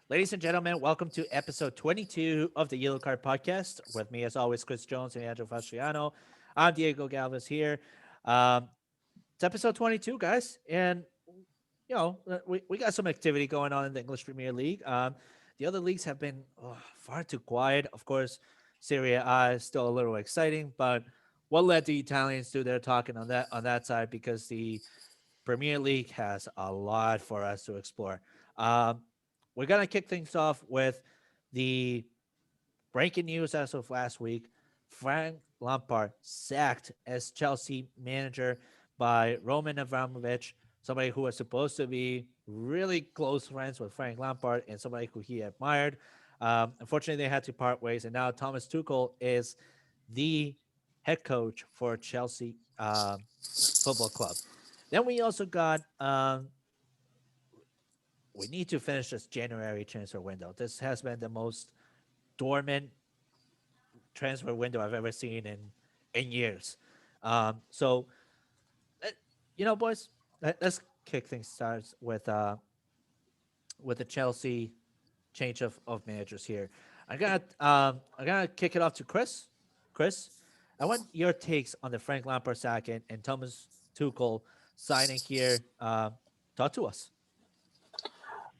Ladies and gentlemen, welcome to episode 22 of the Yellow Card Podcast. With me, as always, Chris Jones and Andrew Fastriano. I'm Diego Galvez here. Um, it's episode 22, guys. And, we got some activity going on in the English Premier League. The other leagues have been far too quiet. Of course, Serie A is still a little exciting, but we'll let the Italians do their talking on that side because the Premier League has a lot for us to explore. Um, we're going to kick things off with the breaking news as of last week. Frank Lampard sacked as Chelsea manager by Roman Abramovich, somebody who was supposed to be really close friends with Frank Lampard and somebody who he admired. Unfortunately, they had to part ways, and now Thomas Tuchel is the head coach for Chelsea Football Club. Then we also got we need to finish this January transfer window. This has been the most dormant transfer window I've ever seen in years. So boys, let's kick things starts with the Chelsea change of managers here. I'm gonna kick it off to Chris. Chris, I want your takes on the Frank Lampard sacking and Thomas Tuchel signing here. Talk to us.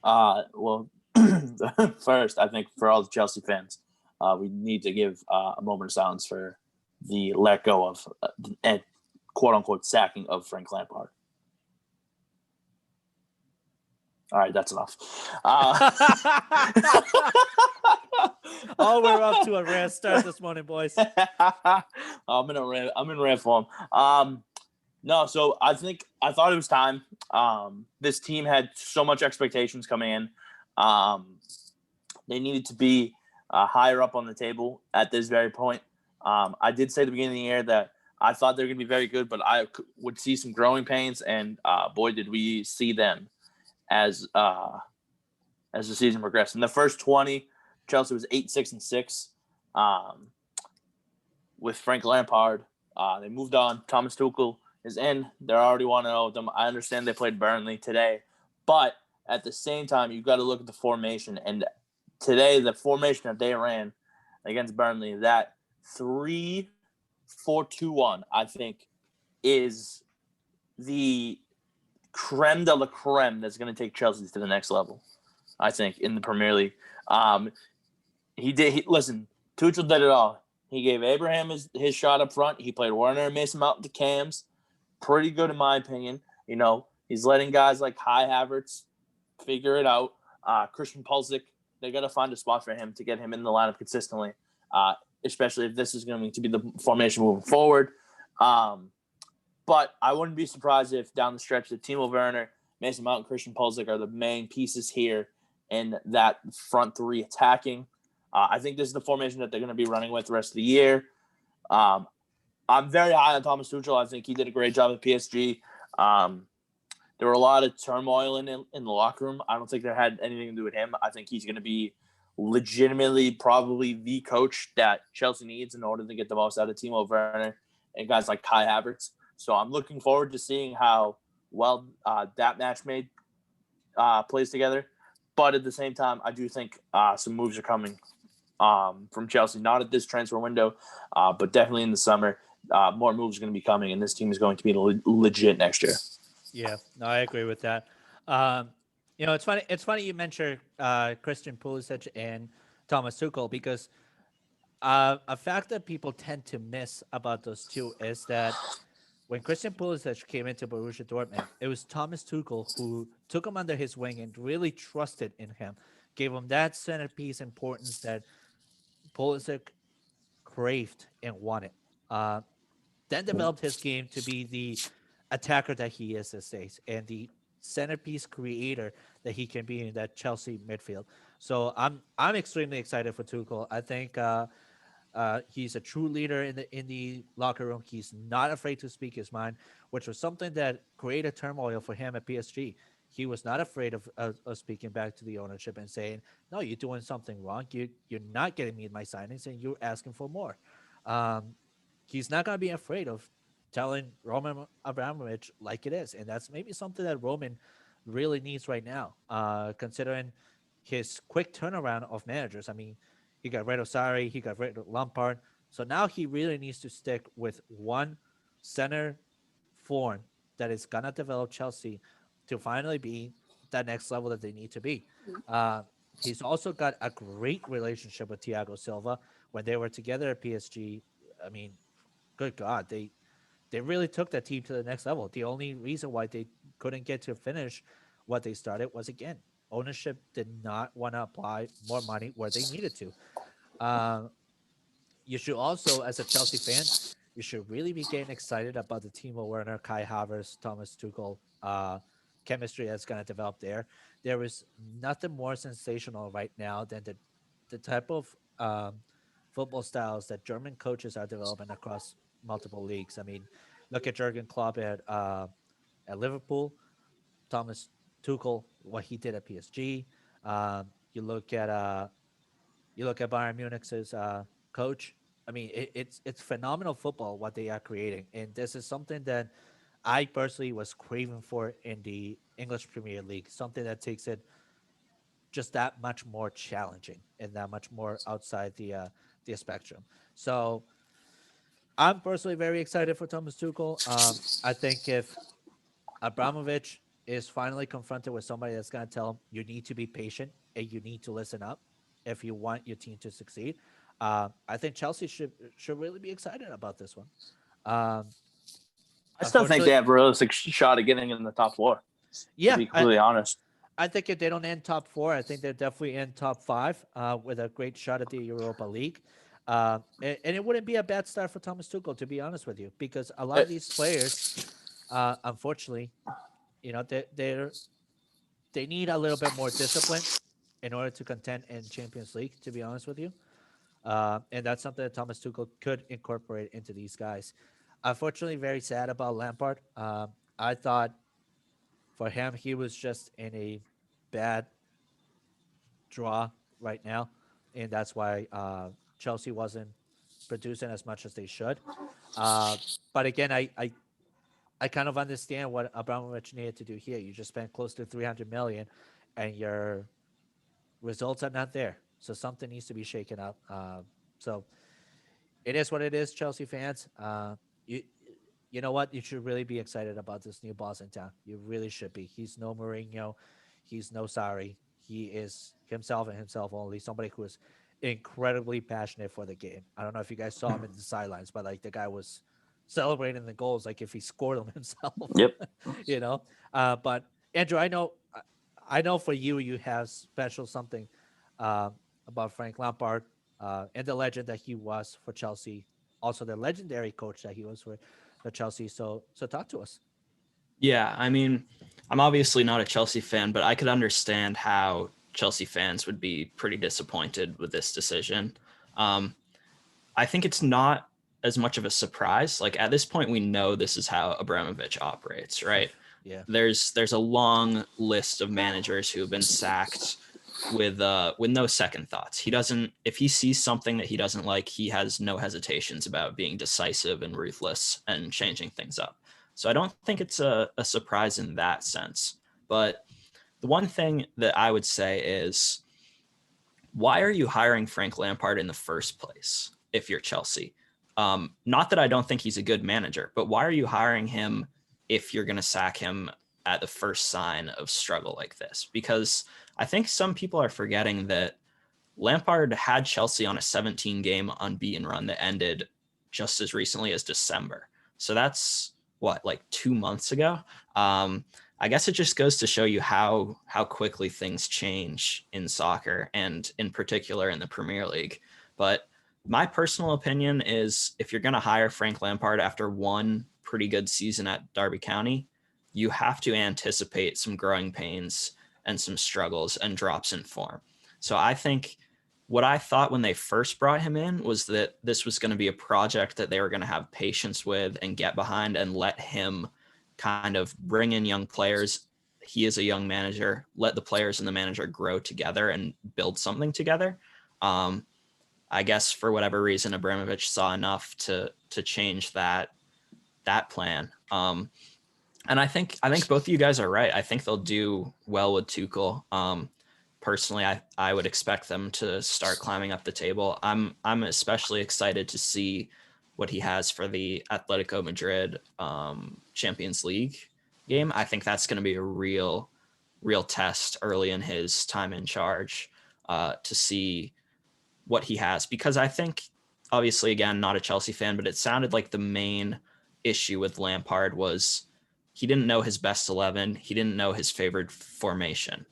Well, first, I think for all the Chelsea fans, we need to give a moment of silence for the let go of and quote unquote sacking of Frank Lampard. All right, that's enough. Oh, we're off to a rare start this morning, boys. I'm in rant form. No, so I thought it was time. This team had so much expectations coming in. They needed to be higher up on the table at this very point. I did say at the beginning of the year that I thought they were going to be very good, but I would see some growing pains, and boy, did we see them as the season progressed. In the first 20, Chelsea was 8-6-6 with Frank Lampard. They moved on. Thomas Tuchel is in. They're already 1-0 with them. I understand they played Burnley today, but at the same time, you've got to look at the formation. And today, the formation that they ran against Burnley, that 3-4-2-1, I think, is the creme de la creme that's going to take Chelsea to the next level, I think, in the Premier League. Listen, Tuchel did it all. He gave Abraham his shot up front. He played Werner and Mason Mount to cams. Pretty good in my opinion. He's letting guys like Kai Havertz figure it out. Christian Pulisic, they got to find a spot for him to get him in the lineup consistently, especially if this is going to be the formation moving forward. But I wouldn't be surprised if down the stretch that Timo Werner, Mason Mount, and Christian Pulisic are the main pieces here in that front three attacking. I think this is the formation that they're going to be running with the rest of the year. I'm very high on Thomas Tuchel. I think he did a great job at PSG. There were a lot of turmoil in the locker room. I don't think that had anything to do with him. I think he's going to be legitimately probably the coach that Chelsea needs in order to get the most out of Timo Werner and guys like Kai Havertz. So I'm looking forward to seeing how well that match made plays together. But at the same time, I do think some moves are coming from Chelsea, not at this transfer window, but definitely in the summer. More moves are going to be coming, and this team is going to be legit next year. Yeah, no, I agree with that. It's funny. It's funny you mentioned Christian Pulisic and Thomas Tuchel because a fact that people tend to miss about those two is that when Christian Pulisic came into Borussia Dortmund, it was Thomas Tuchel who took him under his wing and really trusted in him, gave him that centerpiece importance that Pulisic craved and wanted. Then developed his game to be the attacker that he is these days and the centerpiece creator that he can be in that Chelsea midfield. So I'm extremely excited for Tuchel. I think he's a true leader in the locker room. He's not afraid to speak his mind, which was something that created turmoil for him at PSG. He was not afraid of speaking back to the ownership and saying, "No, you're doing something wrong. You're not getting me in my signings, and you're asking for more." He's not gonna be afraid of telling Roman Abramovich like it is, and that's maybe something that Roman really needs right now, considering his quick turnaround of managers. I mean, he got rid of Sarri, he got rid of Lampard. So now he really needs to stick with one center form that is gonna develop Chelsea to finally be that next level that they need to be. Uh, he's also got a great relationship with Thiago Silva. When they were together at PSG, I mean, good God, they really took that team to the next level. The only reason why they couldn't get to finish what they started was, again, ownership did not want to apply more money where they needed to. Uh, you should also, as a Chelsea fan, you should really be getting excited about the Timo Werner, Kai Havertz, Thomas Tuchel chemistry that's going to develop there. There is nothing more sensational right now than the type of football styles that German coaches are developing across multiple leagues. I mean, look at Jurgen Klopp at Liverpool, Thomas Tuchel, what he did at PSG. You look at Bayern Munich's coach. I mean, it's phenomenal football what they are creating, and this is something that I personally was craving for in the English Premier League. Something that takes it just that much more challenging and that much more outside the spectrum. So I'm personally very excited for Thomas Tuchel. I think if Abramovich is finally confronted with somebody that's going to tell him you need to be patient and you need to listen up if you want your team to succeed. I think Chelsea should really be excited about this one. Um, I still think they Unfortunately, have a realistic shot at getting in the top four, to yeah, be completely honest. I think if they don't end top four, I think they're definitely in top five with a great shot at the Europa League. And it wouldn't be a bad start for Thomas Tuchel, to be honest with you, because a lot of these players, unfortunately, you know, they need a little bit more discipline in order to contend in Champions League. To be honest with you, and that's something that Thomas Tuchel could incorporate into these guys. Unfortunately, very sad about Lampard. I thought for him, he was just in a bad draw right now, and that's why Chelsea wasn't producing as much as they should. Uh, but again, I kind of understand what Abramovich needed to do here. You just spent close to 300 million, and your results are not there. So something needs to be shaken up. So it is what it is, Chelsea fans. You you know what? You should really be excited about this new boss in town. You really should be. He's no Mourinho. He's no Sarri. He is himself and himself only. Somebody who is incredibly passionate for the game. I don't know if you guys saw him in the sidelines, but like the guy was celebrating the goals like if he scored them himself. Yep. you know. But Andrew, I know for you, you have special something uh, about Frank Lampard and the legend that he was for Chelsea. Also, the legendary coach that he was for Chelsea. So talk to us. Yeah, I mean, I'm obviously not a Chelsea fan, but I could understand how Chelsea fans would be pretty disappointed with this decision. Um, I think it's not as much of a surprise. Like at this point, we know this is how Abramovich operates, right? Yeah. There's a long list of managers who have been sacked with no second thoughts. He doesn't, if he sees something that he doesn't like, he has no hesitations about being decisive and ruthless and changing things up. So I don't think it's a surprise in that sense. But the one thing that I would say is, why are you hiring Frank Lampard in the first place if you're Chelsea? Not that I don't think he's a good manager, but why are you hiring him if you're going to sack him at the first sign of struggle like this? Because I think some people are forgetting that Lampard had Chelsea on a 17-game unbeaten run that ended just as recently as December. So that's what, like 2 months ago? I guess it just goes to show you how quickly things change in soccer and in particular in the Premier League. But my personal opinion is if you're going to hire Frank Lampard after one pretty good season at Derby County, you have to anticipate some growing pains and some struggles and drops in form. So I think what I thought when they first brought him in was that this was going to be a project that they were going to have patience with and get behind and let him kind of bring in young players. He is a young manager, let the players and the manager grow together and build something together. I guess for whatever reason, Abramovich saw enough to change that plan. And I think both of you guys are right. I think they'll do well with Tuchel. personally, I would expect them to start climbing up the table. I'm especially excited to see what he has for the Atletico Madrid Champions League game. I think that's going to be a real test early in his time in charge to see what he has, because I think, obviously, again, not a Chelsea fan, but it sounded like the main issue with Lampard was he didn't know his best 11. He didn't know his favored formation.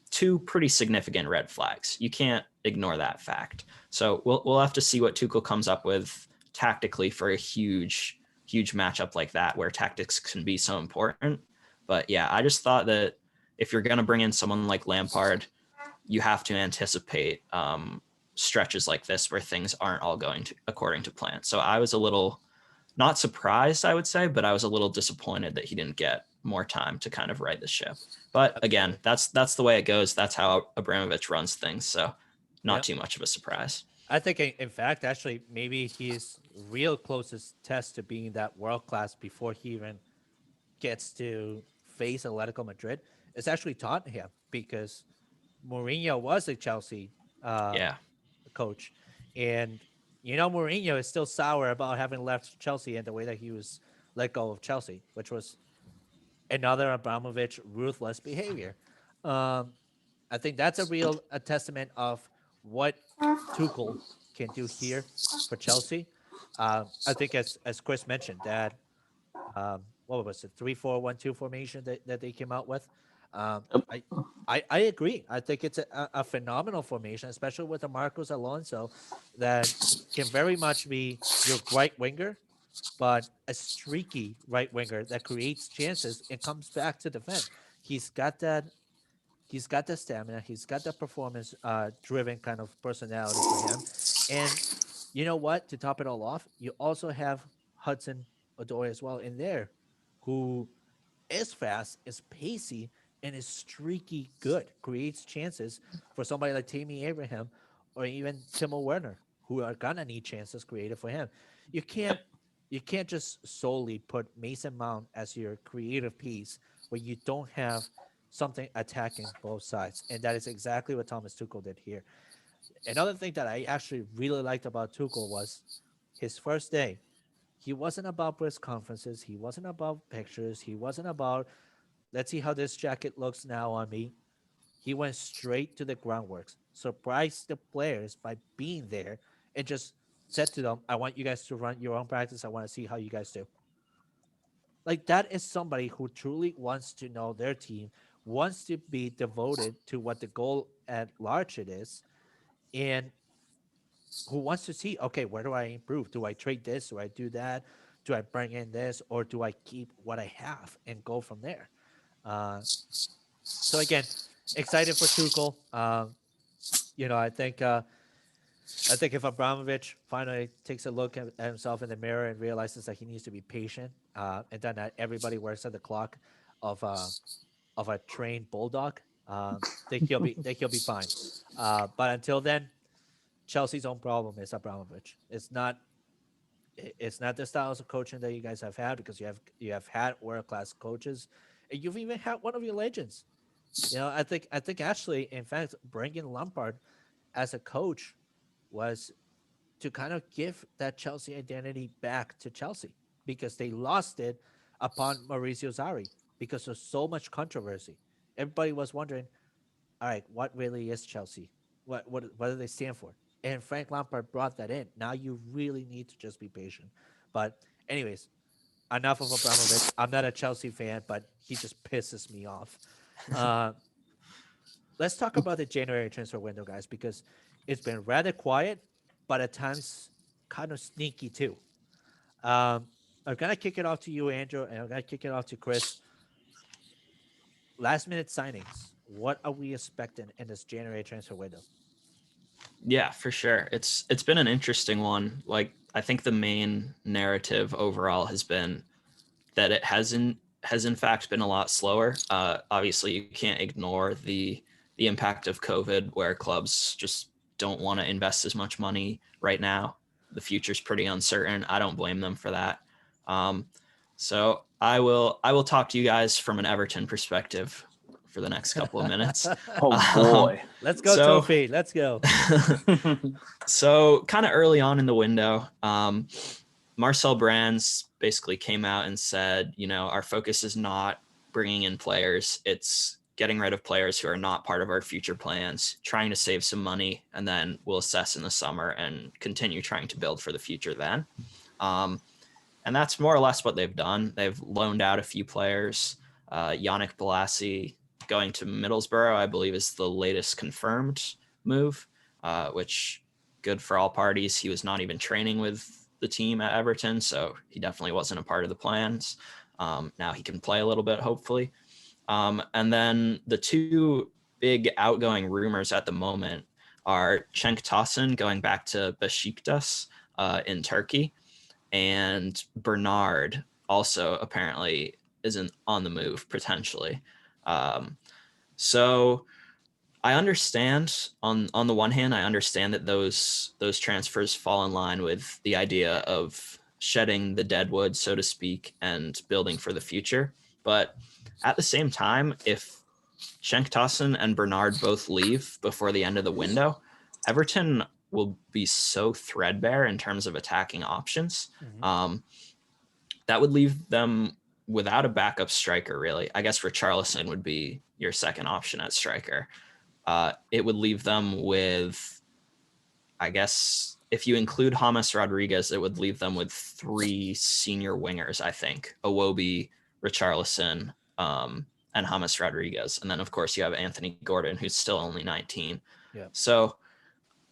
Two pretty significant red flags. You can't ignore that fact. So we'll have to see what Tuchel comes up with tactically for a huge matchup like that, where tactics can be so important. But yeah, I just thought that if you're going to bring in someone like Lampard, you have to anticipate stretches like this where things aren't all going according to plan. So I was a little, not surprised, I would say, but I was a little disappointed that he didn't get more time to kind of right the ship. But again, that's the way it goes. That's how Abramovich runs things. So not too much of a surprise. I think, in fact, actually, maybe his real closest test to being that world class before he even gets to face Atletico Madrid is actually Tottenham, because Mourinho was a Chelsea coach, and Mourinho is still sour about having left Chelsea and the way that he was let go of Chelsea, which was another Abramovich ruthless behavior. I think that's a testament of what Tuchel can do here for Chelsea. I think, as Chris mentioned, that what was it, 3-4-1-2 formation that they came out with. I agree. I think it's a phenomenal formation, especially with the Marcos Alonso, that can very much be your right winger, but a streaky right winger that creates chances and comes back to defend. He's got that. He's got the stamina. He's got the performance driven kind of personality for him. And you know what? To top it all off, you also have Hudson Odoi as well in there, who is fast, is pacey, and is streaky good. Creates chances for somebody like Tammy Abraham or even Timo Werner, who are gonna need chances created for him. You can't just solely put Mason Mount as your creative piece where you don't have something attacking both sides. And that is exactly what Thomas Tuchel did here. Another thing that I actually really liked about Tuchel was his first day. He wasn't about press conferences. He wasn't about pictures. He wasn't about, let's see how this jacket looks now on me. He went straight to the groundworks, surprised the players by being there, and just said to them, I want you guys to run your own practice. I want to see how you guys do. Like, that is somebody who truly wants to know their team, wants to be devoted to what the goal at large it is, and who wants to see, okay, where do I improve? Do I trade this? Do I do that? Do I bring in this? Or do I keep what I have and go from there? So again, excited for Tuchel. I think if Abramovich finally takes a look at himself in the mirror and realizes that he needs to be patient, and then that everybody works at the clock of a trained bulldog, think he'll be fine. But until then, Chelsea's own problem is Abramovich. It's not the styles of coaching that you guys have had, because you have had world class coaches, and you've even had one of your legends. I think actually, in fact, bringing Lampard as a coach was to kind of give that Chelsea identity back to Chelsea, because they lost it upon Mauricio Sarri because of so much controversy. Everybody was wondering, all right, what really is Chelsea? What do they stand for? And Frank Lampard brought that in. Now you really need to just be patient. But anyways, enough of Abramovich. I'm not a Chelsea fan, but he just pisses me off. Let's talk about the January transfer window, guys, because it's been rather quiet, but at times kind of sneaky too. I'm gonna kick it off to you, Andrew, and I'm gonna kick it off to Chris. Last minute signings. What are we expecting in this January transfer window? Yeah, for sure. It's been an interesting one. Like, I think the main narrative overall has been that it has in fact been a lot slower. Obviously, you can't ignore the impact of COVID, where clubs just don't want to invest as much money right now. The future's pretty uncertain. I don't blame them for that. So I will talk to you guys from an Everton perspective for the next couple of minutes. Oh boy. Let's go, So- Tofi. Let's go. So kind of early on in the window, Marcel Brands basically came out and said, our focus is not bringing in players. It's getting rid of players who are not part of our future plans, trying to save some money, and then we'll assess in the summer and continue trying to build for the future then. And that's more or less what they've done. They've loaned out a few players. Yannick Bolasie going to Middlesbrough, I believe, is the latest confirmed move, which good for all parties. He was not even training with the team at Everton, so he definitely wasn't a part of the plans. Now he can play a little bit, hopefully. And then the two big outgoing rumors at the moment are Cenk Tosun going back to Besiktas in Turkey, and Bernard also apparently isn't on the move potentially. So I understand on the one hand, I understand that those transfers fall in line with the idea of shedding the dead wood, so to speak, and building for the future. But at the same time, if Cenk Tosun and Bernard both leave before the end of the window, Everton will be so threadbare in terms of attacking options. Mhm. That would leave them without a backup striker, really. I guess Richarlison would be your second option at striker. It would leave them with, I guess, if you include James Rodriguez, it would leave them with three senior wingers, I think. Iwobi, Richarlison, and James Rodriguez. And then, of course, you have Anthony Gordon, who's still only 19. Yeah. So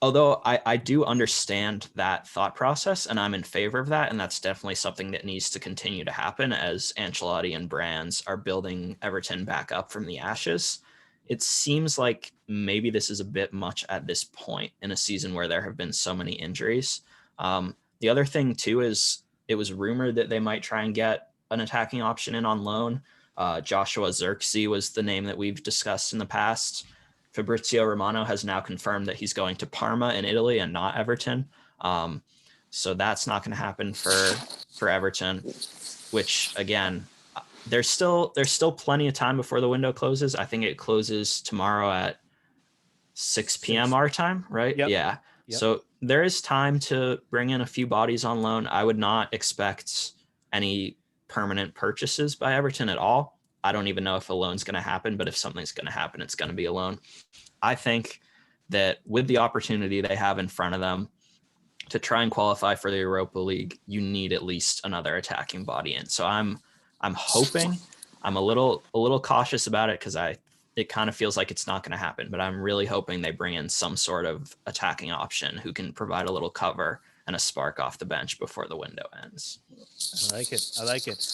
although I do understand that thought process and I'm in favor of that, and that's definitely something that needs to continue to happen as Ancelotti and Brands are building Everton back up from the ashes, it seems like maybe this is a bit much at this point in a season where there have been so many injuries. The other thing, too, is it was rumored that they might try and get an attacking option in on loan. Joshua Zirkzee was the name that we've discussed in the past. Fabrizio Romano has now confirmed that he's going to Parma in Italy and not Everton. So that's not going to happen for Everton, which again, there's still plenty of time before the window closes. I think it closes tomorrow at 6 p.m. our time, right? Yep. Yeah. Yep. So there is time to bring in a few bodies on loan. I would not expect any permanent purchases by Everton at all. I don't even know if a loan's going to happen, but if something's going to happen, it's going to be a loan. I think that with the opportunity they have in front of them to try and qualify for the Europa League, you need at least another attacking body in. So I'm hoping. I'm a little cautious about it because it kind of feels like it's not going to happen, but I'm really hoping they bring in some sort of attacking option who can provide a little cover and a spark off the bench before the window ends. I like it.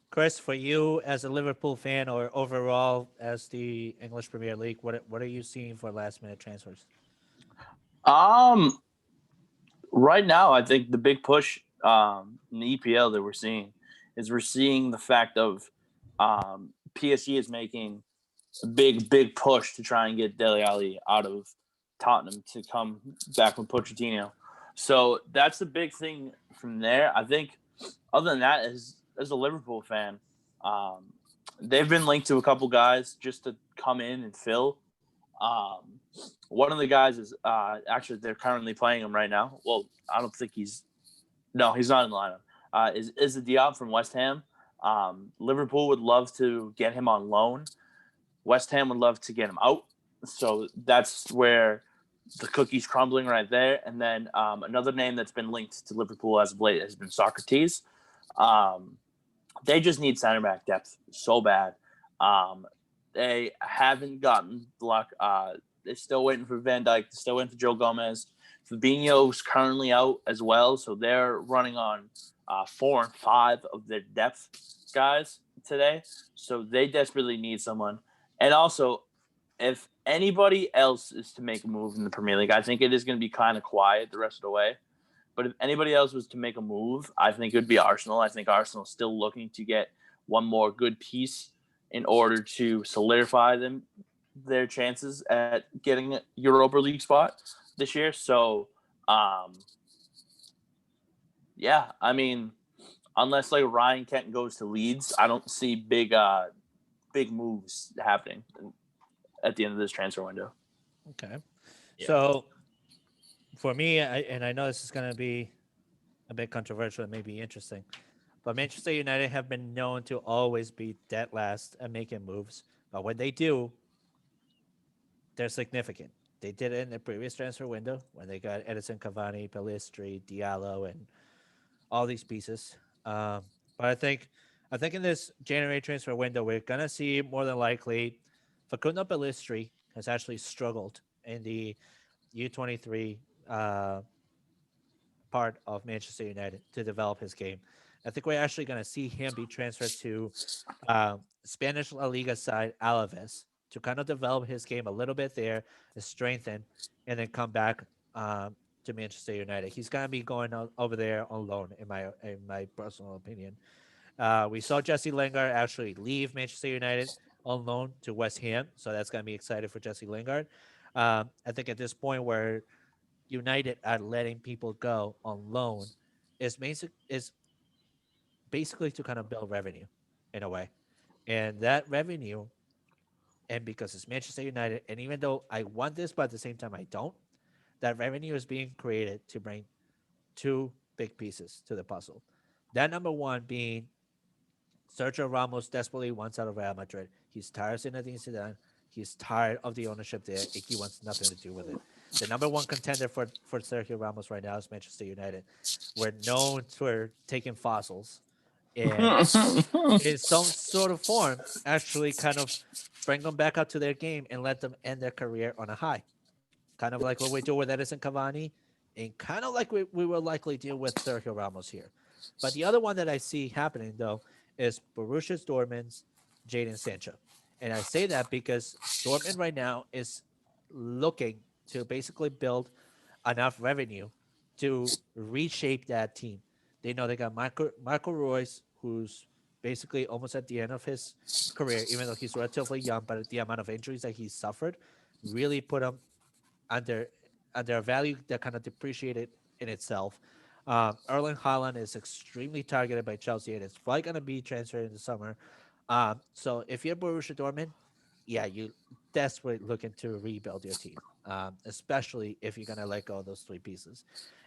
Chris, for you as a Liverpool fan or overall as the English Premier League, what are you seeing for last minute transfers? Right now, I think the big push in the EPL that we're seeing the fact of PSG is making a big push to try and get Dele Alli out of Tottenham to come back with Pochettino. So that's the big thing from there. I think other than that, as a Liverpool fan, they've been linked to a couple guys just to come in and fill. One of the guys is actually they're currently playing him right now. Well, I don't think he's not in the lineup. Is the Diop from West Ham? Liverpool would love to get him on loan. West Ham would love to get him out. So that's where the cookie's crumbling right there. And then another name that's been linked to Liverpool as of late has been Socrates. They just need center back depth so bad. They haven't gotten the luck. They're still waiting for Van Dijk. They're still waiting for Joe Gomez. Fabinho's currently out as well, so they're running on 4 and 5 of their depth guys today. So they desperately need someone. And also, if anybody else is to make a move in the Premier League, I think it is going to be kind of quiet the rest of the way. But if anybody else was to make a move, I think it would be Arsenal. I think Arsenal's still looking to get one more good piece in order to solidify their chances at getting a Europa League spot this year. So, yeah, I mean, unless like Ryan Kent goes to Leeds, I don't see big big moves happening at the end of this transfer window. Okay. Yeah. So for me, I know this is going to be a bit controversial and maybe interesting, but Manchester United have been known to always be dead last at making moves. But when they do, they're significant. They did it in the previous transfer window when they got Edison Cavani, Pellistri, Diallo, and all these pieces. But I think in this January transfer window, we're gonna see more than likely Facundo Pellistri has actually struggled in the U23 part of Manchester United to develop his game. I think we're actually going to see him be transferred to Spanish La Liga side Alaves to kind of develop his game a little bit there, strengthen, and then come back to Manchester United. He's going to be going over there on loan, in my personal opinion. We saw Jesse Lingard actually leave Manchester United on loan to West Ham, so that's going to be exciting for Jesse Lingard. I think at this point where United are letting people go on loan is basically to kind of build revenue in a way. And that revenue, and because it's Manchester United, and even though I want this, but at the same time I don't, that revenue is being created to bring two big pieces to the puzzle. That number one being Sergio Ramos desperately wants out of Real Madrid. He's tired of Zinedine Zidane. He's tired of the ownership there, and he wants nothing to do with it. The number one contender for Sergio Ramos right now is Manchester United. We're known for taking fossils and in some sort of form actually kind of bring them back up to their game and let them end their career on a high. Kind of like what we do with Edison Cavani and kind of like we will likely deal with Sergio Ramos here. But the other one that I see happening, though, is Borussia Dortmund's Jadon Sancho. And I say that because Dortmund right now is looking to basically build enough revenue to reshape that team. They know they got Marco Reus, who's basically almost at the end of his career, even though he's relatively young, but the amount of injuries that he's suffered really put him under a value that kind of depreciated in itself. Erling Haaland is extremely targeted by Chelsea, and it's probably going to be transferred in the summer. So if you're Borussia Dortmund, yeah, you desperately looking to rebuild your team, especially if you're going to let go of those three pieces.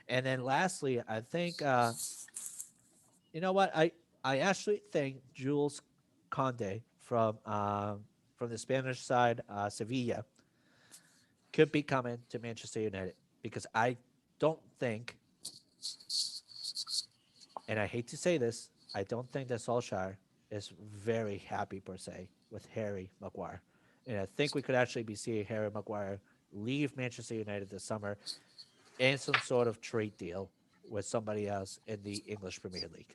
And then lastly, I think, you know what? I actually think Jules Conde from the Spanish side, Sevilla, could be coming to Manchester United because I don't think, and I hate to say this, I don't think that Solskjaer is very happy per se with Harry Maguire. And I think we could actually be seeing Harry Maguire leave Manchester United this summer in some sort of trade deal with somebody else in the English Premier League.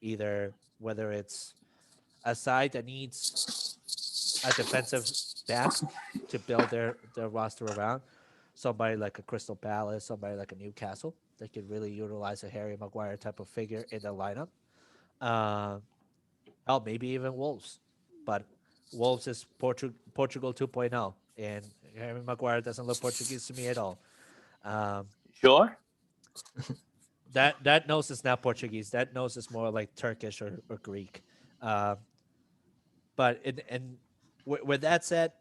Either whether it's a side that needs a defensive back to build their roster around, somebody like a Crystal Palace, somebody like a Newcastle that could really utilize a Harry Maguire type of figure in the lineup. Hell, maybe even Wolves, but Wolves is Portugal 2.0, and Harry Maguire doesn't look Portuguese to me at all. Sure. That nose is not Portuguese. That nose is more like Turkish or Greek. But with that said,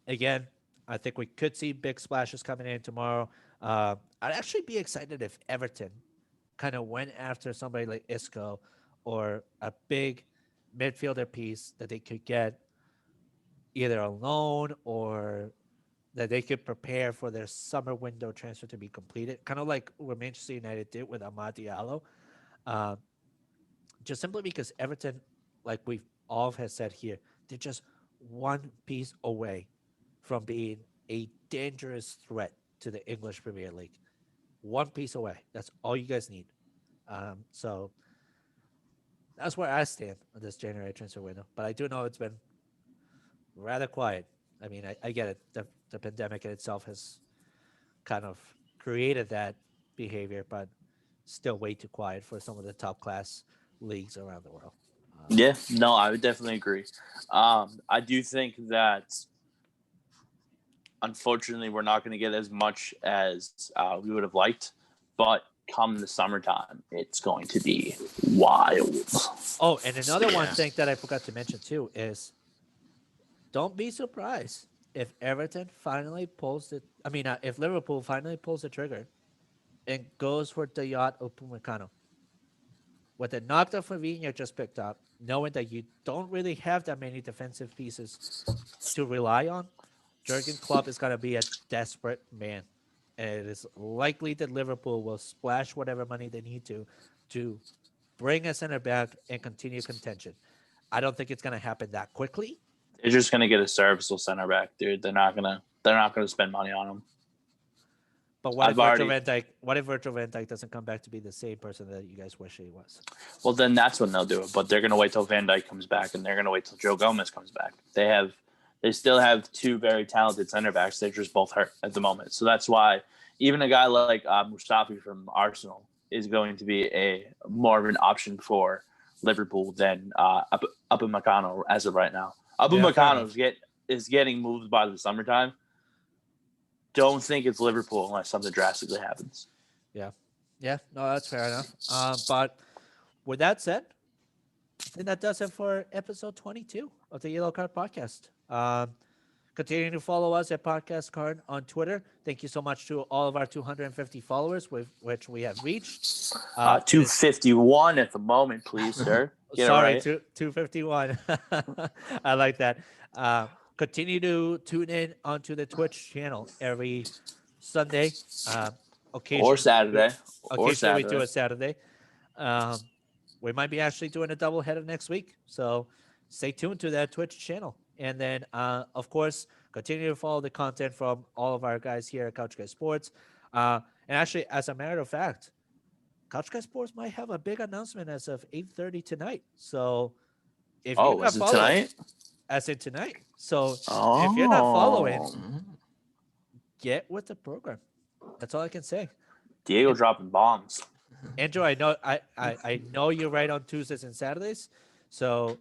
again, I think we could see big splashes coming in tomorrow. I'd actually be excited if Everton kind of went after somebody like Isco or a big midfielder piece that they could get either a loan or that they could prepare for their summer window transfer to be completed, kind of like what Manchester United did with Amad Diallo. Just simply because Everton, like we've all have said here, they're just one piece away from being a dangerous threat to the English Premier League. One piece away. That's all you guys need. So that's where I stand on this January transfer window. But I do know it's been rather quiet. I mean, I get it. The pandemic in itself has kind of created that behavior, but still way too quiet for some of the top class leagues around the world. Yeah, no, I would definitely agree. I do think that unfortunately we're not going to get as much as we would have liked, but come the summertime, it's going to be wild. Oh, and another one thing that I forgot to mention too is don't be surprised if Everton finally pulls it. I mean, if Liverpool finally pulls the trigger and goes for the yacht Upamecano. With the knock that Fabinho just picked up, knowing that you don't really have that many defensive pieces to rely on, Jurgen Klopp is going to be a desperate man. And it is likely that Liverpool will splash whatever money they need to bring a center back and continue contention. I don't think it's going to happen that quickly. They're just gonna get a serviceable center back, dude. They're not gonna spend money on him. But what if I've already Virgil van Dijk doesn't come back to be the same person that you guys wish he was? Well, then that's when they'll do it. But they're gonna wait till Van Dijk comes back, and they're gonna wait till Joe Gomez comes back. They still have two very talented center backs. They're just both hurt at the moment. So that's why even a guy like Mustafi from Arsenal is going to be a more of an option for Liverpool than Upamecano as of right now. Upamecano is getting moved by the summertime. Don't think it's Liverpool unless something drastically happens. Yeah, no, that's fair enough. But with that said, I think that does it for episode 22 of the Yellow Card Podcast. Continue to follow us at Podcast Card on Twitter. Thank you so much to all of our 250 followers, with which we have reached. 251 at the moment, please, sir. Sorry, Right. 251. I like that. Continue to tune in onto the Twitch channel every Sunday, occasionally Or Saturday. Occasionally we do a Saturday. We might be actually doing a doubleheader next week, so stay tuned to that Twitch channel. And then, of course, continue to follow the content from all of our guys here at Couch Guys Sports. And actually, as a matter of fact, Couch Guys Sports might have a big announcement as of 8:30 tonight. So if you're not is it following, tonight? as in tonight. So if you're not following, Mm. get with the program. That's all I can say. Diego dropping bombs. Andrew, I know you're right on Tuesdays and Saturdays, so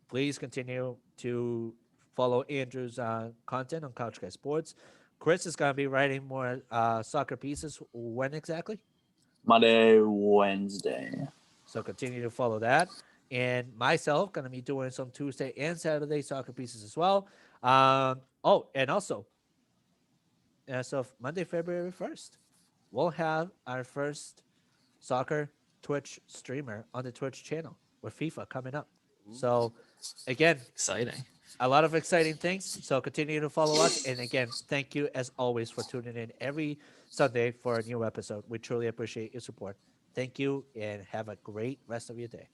please continue to follow Andrew's content on Couch Guy Sports. Chris is going to be writing more soccer pieces. When exactly? Monday, Wednesday. So continue to follow that. And myself going to be doing some Tuesday and Saturday soccer pieces as well. And also, as of Monday, February 1st, we'll have our first soccer Twitch streamer on the Twitch channel with FIFA coming up. So again, Exciting. a lot of exciting things. So continue to follow us. And again, thank you as always for tuning in every Sunday for a new episode. We truly appreciate your support. Thank you and have a great rest of your day.